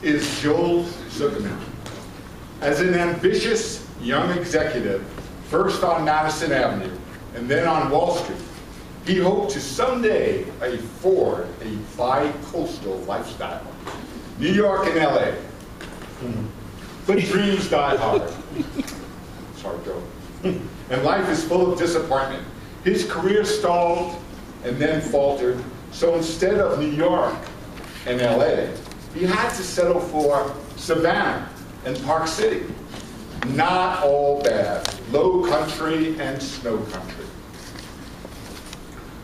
is Joel Zuckerman. As an ambitious young executive, first on Madison Avenue and then on Wall Street, he hoped to someday afford a bi-coastal lifestyle, New York and LA. But dreams die hard. Sorry, Joe. And life is full of disappointment. His career stalled and then faltered, so instead of New York and LA, he had to settle for Savannah and Park City. Not all bad. Low country and snow country.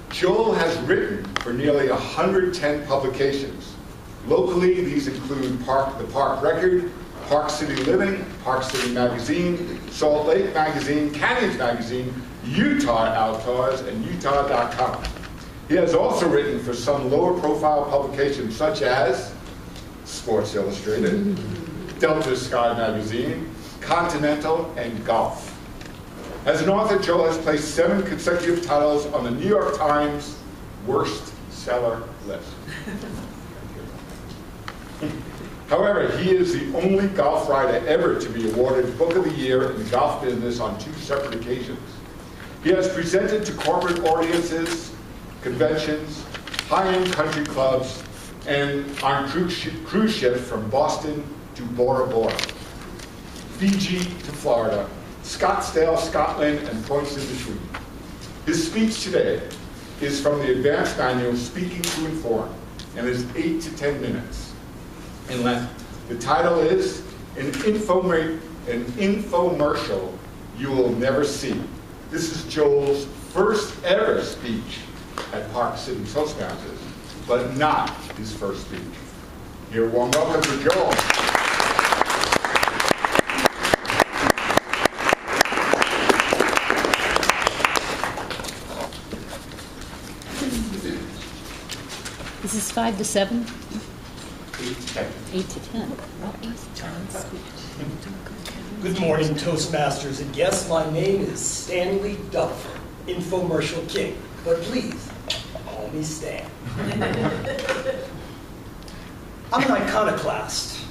Joel has written for nearly 110 publications. Locally, these include the Park Record, Park City Living, Park City Magazine, Salt Lake Magazine, Canyons Magazine, Utah Outdoors, and Utah.com. He has also written for some lower profile publications such as Sports Illustrated, Delta Sky Magazine, Continental, and Golf. As an author, Joel has placed 7 consecutive titles on the New York Times worst seller list. However, he is the only golf writer ever to be awarded Book of the Year in the golf business on 2 separate occasions. He has presented to corporate audiences, conventions, high-end country clubs, and on cruise ships from Boston to Bora Bora, Fiji to Florida, Scottsdale, Scotland, and points in between. His speech today is from the advanced manual, Speaking to Inform, and is 8 to 10 minutes in length. The title is An Infomercial You Will Never See. This is Joel's first ever speech at Park City Toastmasters, but not his first speech. Here, warm welcome to Joel. This is 5 to 7? 8 to 10. 8 to 10. John's speech. Good morning, Toastmasters and guests. My name is Stanley Duff, Infomercial King. But please, call me Stan. I'm an iconoclast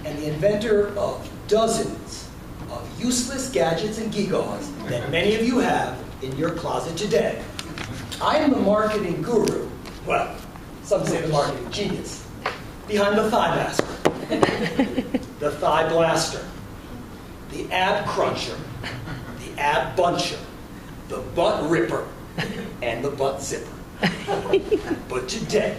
and the inventor of dozens of useless gadgets and gewgaws that many of you have in your closet today. I am the marketing guru. Well, some say the marketing genius. Behind the Thigh Master, the Thigh Blaster, the Ab Cruncher, the Ab Buncher, the Butt Ripper, and the Butt Zipper. But today,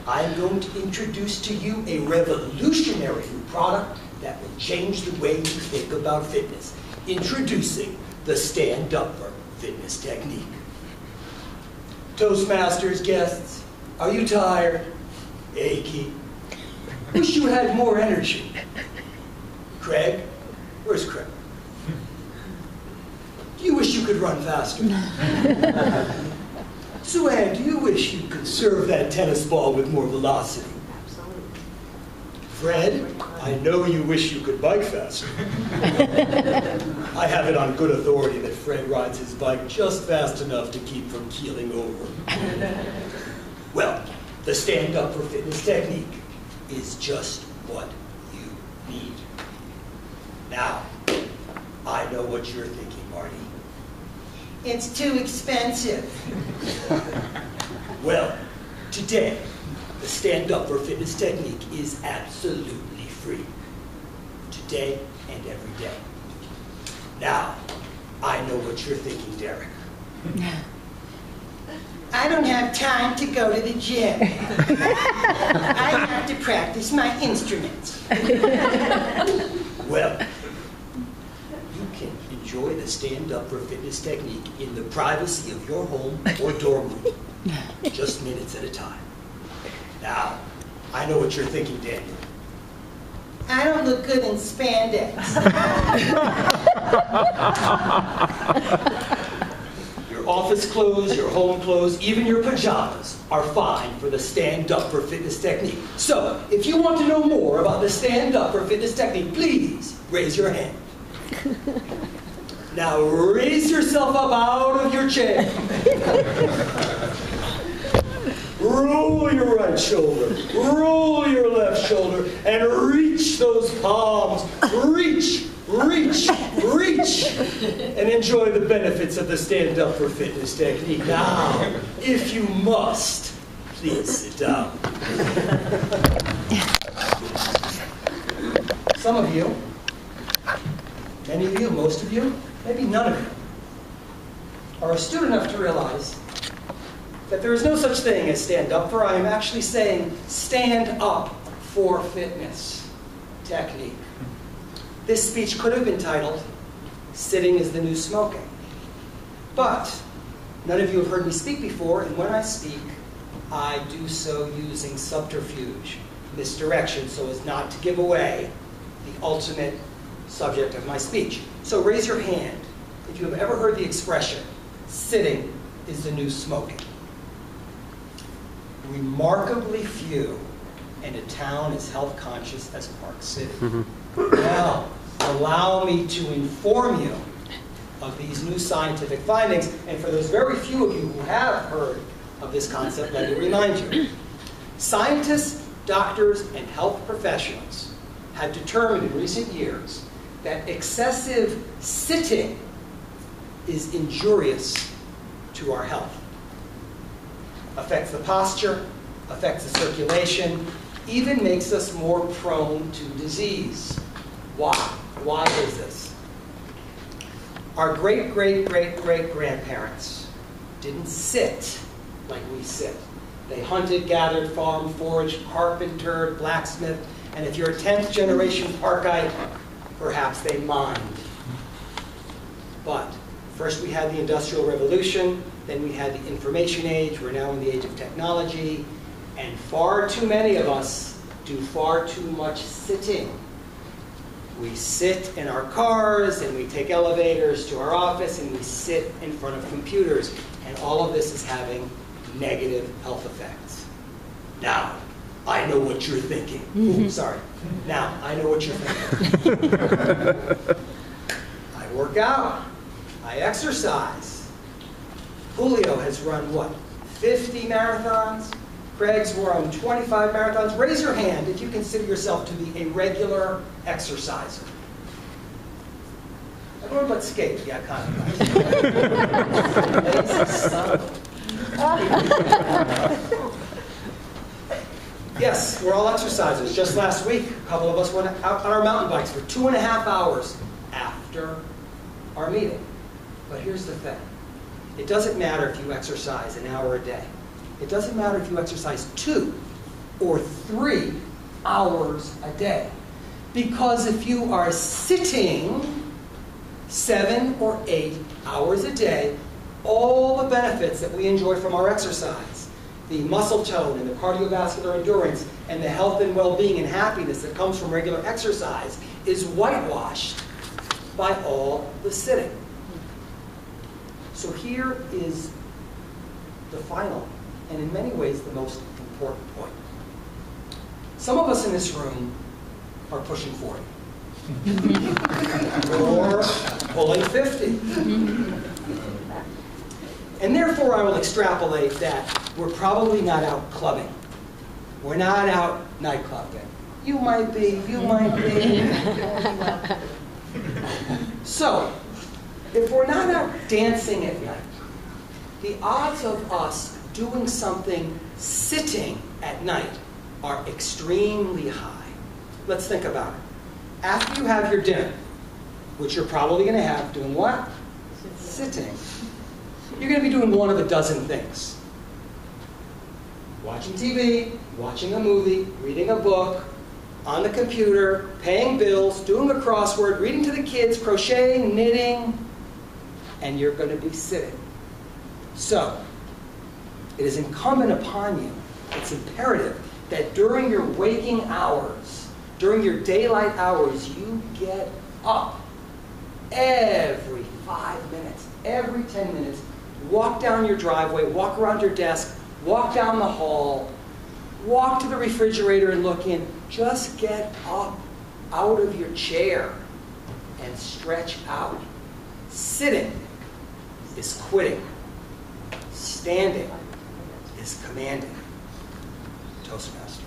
I'm going to introduce to you a revolutionary new product that will change the way you think about fitness. Introducing the Stand-Upper Fitness Technique. Toastmasters guests, are you tired? Achy? Wish you had more energy? Craig? Where's Craig? Do you wish you could run faster? Sue Ann, do you wish you could serve that tennis ball with more velocity? Absolutely. Fred, I know you wish you could bike faster. I have it on good authority that Fred rides his bike just fast enough to keep from keeling over. Well, the Stand-Upper Fitness Technique is just what you need. Now, I know what you're thinking, Marty. It's too expensive. Well, today, the Stand-Upper Fitness Technique is absolutely free. Today and every day. Now, I know what you're thinking, Derek. I don't have time to go to the gym. I have to practice my instruments. Well, you can enjoy the Stand-Upper Fitness Technique in the privacy of your home or dorm room, just minutes at a time. Now, I know what you're thinking, Daniel. I don't look good in spandex. Your office clothes, your home clothes, even your pajamas are fine for the Stand-Upper Fitness Technique. So, if you want to know more about the Stand-Upper Fitness Technique, please raise your hand. Now raise yourself up out of your chair. Roll your right shoulder, roll your left shoulder, and those palms, reach, reach, reach, and enjoy the benefits of the Stand Up for Fitness technique. Now, if you must, please sit down. Some of you, many of you, most of you, maybe none of you, are astute enough to realize that there is no such thing as stand up for. I am actually saying stand up for fitness technique. This speech could have been titled, Sitting is the New Smoking. But none of you have heard me speak before, and when I speak, I do so using subterfuge, misdirection, so as not to give away the ultimate subject of my speech. So raise your hand if you have ever heard the expression, sitting is the new smoking. Remarkably few in a town as health conscious as Park City. Now, allow me to inform you of these new scientific findings, and for those very few of you who have heard of this concept, let me remind you. Scientists, doctors, and health professionals have determined in recent years that excessive sitting is injurious to our health. Affects the posture, affects the circulation, even makes us more prone to disease. Why? Why is this? Our great-great-great-great-grandparents didn't sit like we sit. They hunted, gathered, farmed, foraged, carpentered, blacksmithed, and if you're a 10th generation Parkite, perhaps they mined. But first we had the Industrial Revolution, then we had the Information Age, we're now in the age of technology, and far too many of us do far too much sitting. We sit in our cars, and we take elevators to our office, and we sit in front of computers, and all of this is having negative health effects. Now, I know what you're thinking. Ooh, sorry. Now, I know what you're thinking. I work out. I exercise. Julio has run, what, 50 marathons? Craig's run 25 marathons. Raise your hand if you consider yourself to be a regular exerciser. Everyone but Skate, yeah, kind of. Yes, we're all exercisers. Just last week, a couple of us went out on our mountain bikes for 2.5 hours after our meeting. But here's the thing. It doesn't matter if you exercise an hour a day. It doesn't matter if you exercise 2 or 3 hours a day. Because if you are sitting 7 or 8 hours a day, all the benefits that we enjoy from our exercise, the muscle tone and the cardiovascular endurance and the health and well-being and happiness that comes from regular exercise, is whitewashed by all the sitting. So here is the final, and in many ways the most important point. Some of us in this room are pushing 40. Or pulling 50. And therefore I will extrapolate that we're probably not out clubbing. We're not out nightclubbing. You might be, you might be. So, if we're not out dancing at night, the odds of us doing something sitting at night are extremely high. Let's think about it. After you have your dinner, which you're probably going to have, doing what? Sitting. You're going to be doing one of a dozen things. Watching TV, watching a movie, reading a book, on the computer, paying bills, doing a crossword, reading to the kids, crocheting, knitting, and you're going to be sitting. So, it is incumbent upon you, it's imperative, that during your waking hours, during your daylight hours, you get up every 5 minutes, every 10 minutes, walk down your driveway, walk around your desk, walk down the hall, walk to the refrigerator and look in. Just get up out of your chair and stretch out. Sitting is quitting. Standing is commanding. Toastmaster.